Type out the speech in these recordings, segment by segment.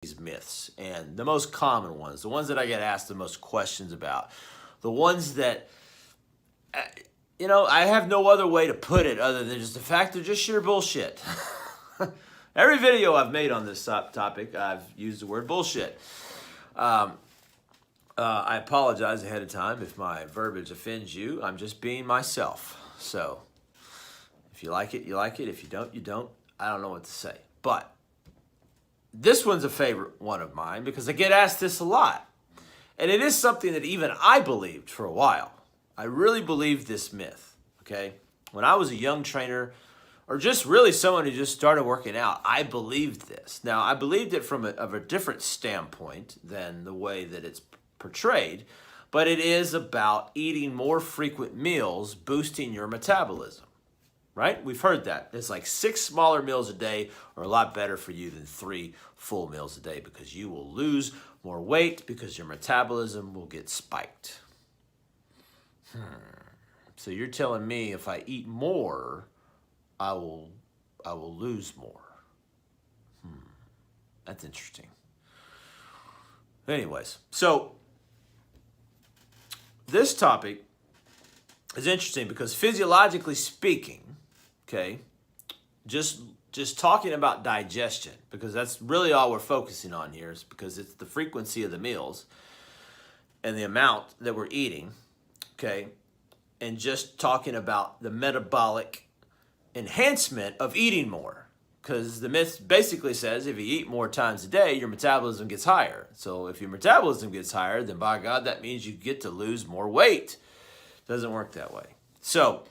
these myths, and the most common ones, the ones that I get asked the most questions about, the ones that, I have no other way to put it other than just the fact they're just sheer bullshit. Every video I've made on this topic, I've used the word bullshit. I apologize ahead of time if my verbiage offends you. I'm just being myself. So if you like it, you like it. If you don't, you don't. I don't know what to say. But this one's a favorite one of mine because I get asked this a lot. And it is something that even I believed for a while. I really believed this myth, okay? When I was a young trainer, or just really someone who just started working out, I believed this. Now, I believed it from a different standpoint than the way that it's portrayed, but it is about eating more frequent meals, boosting your metabolism, right? We've heard that. It's like 6 smaller meals a day are a lot better for you than 3 full meals a day because you will lose more weight because your metabolism will get spiked. So you're telling me if I eat more, I will lose more. That's interesting. Anyways, so this topic is interesting because physiologically speaking, okay, just talking about digestion, because that's really all we're focusing on here, is because it's the frequency of the meals and the amount that we're eating, okay, and just talking about the metabolic enhancement of eating more, because the myth basically says if you eat more times a day, your metabolism gets higher. So if your metabolism gets higher, then by God, that means you get to lose more weight. Doesn't work that way. So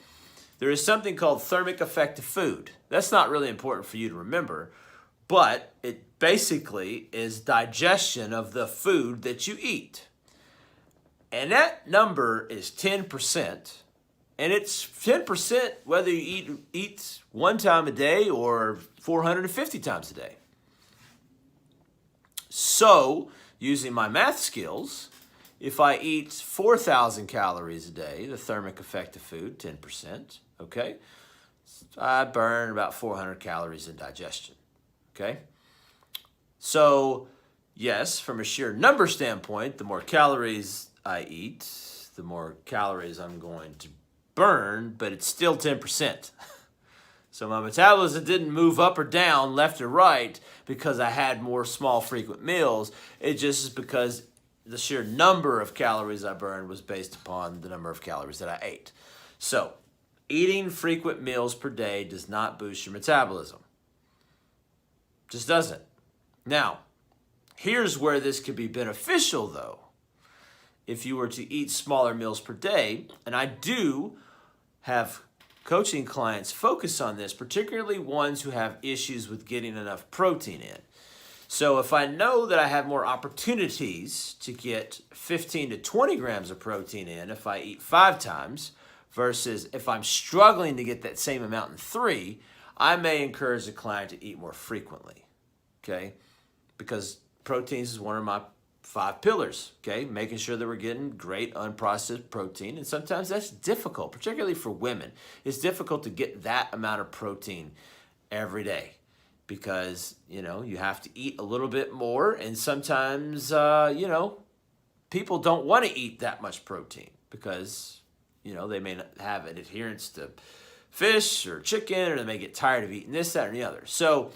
there is something called thermic effect of food. That's not really important for you to remember, but it basically is digestion of the food that you eat. And that number is 10%. And it's 10% whether you eat 1 time a day or 450 times a day. So, using my math skills, if I eat 4,000 calories a day, the thermic effect of food, 10%, okay, I burn about 400 calories in digestion, okay? So, yes, from a sheer number standpoint, the more calories I eat, the more calories I'm going to burn, but it's still 10%. So my metabolism didn't move up or down, left or right, because I had more small frequent meals. It just is because the sheer number of calories I burned was based upon the number of calories that I ate. So eating frequent meals per day does not boost your metabolism. Just doesn't. Now, here's where this could be beneficial though. If you were to eat smaller meals per day, and I do have coaching clients focus on this, particularly ones who have issues with getting enough protein in. So if I know that I have more opportunities to get 15 to 20 grams of protein in if I eat 5 times, versus if I'm struggling to get that same amount in 3, I may encourage the client to eat more frequently, okay? Because proteins is one of my 5 pillars, okay? Making sure that we're getting great unprocessed protein. And sometimes that's difficult, particularly for women. It's difficult to get that amount of protein every day because, you have to eat a little bit more. And sometimes, people don't want to eat that much protein because, they may not have an adherence to fish or chicken, or they may get tired of eating this, that, or the other. So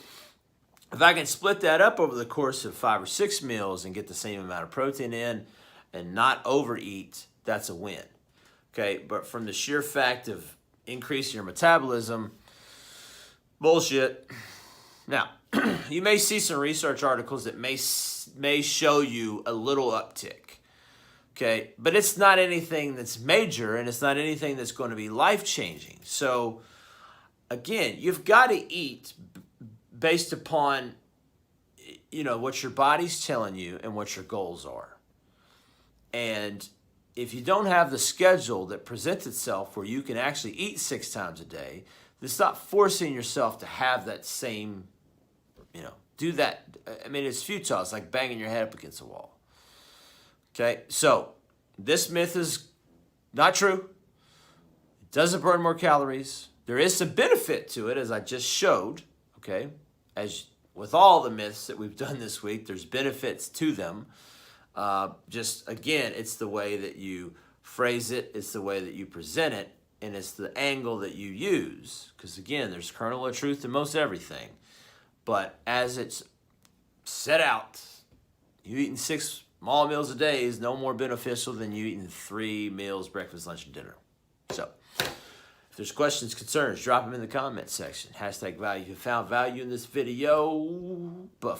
if I can split that up over the course of 5 or 6 meals and get the same amount of protein in and not overeat, that's a win. Okay, but from the sheer fact of increasing your metabolism, bullshit. Now, you may see some research articles that may show you a little uptick. Okay, but it's not anything that's major and it's not anything that's going to be life-changing. So, again, you've got to eat based upon, what your body's telling you and what your goals are. And if you don't have the schedule that presents itself where you can actually eat 6 times a day, then stop forcing yourself to have that same, do that. I mean, it's futile. It's like banging your head up against a wall. Okay, so this myth is not true. It doesn't burn more calories. There is some benefit to it, as I just showed, okay? As with all the myths that we've done this week, there's benefits to them. Just again, it's the way that you phrase it, it's the way that you present it, and it's the angle that you use. Because again, there's a kernel of truth in most everything. But as it's set out, you eating 6 small meals a day is no more beneficial than you eating 3 meals, breakfast, lunch, and dinner. So if there's questions, concerns, drop them in the comment section. #value. If you found value in this video, buff.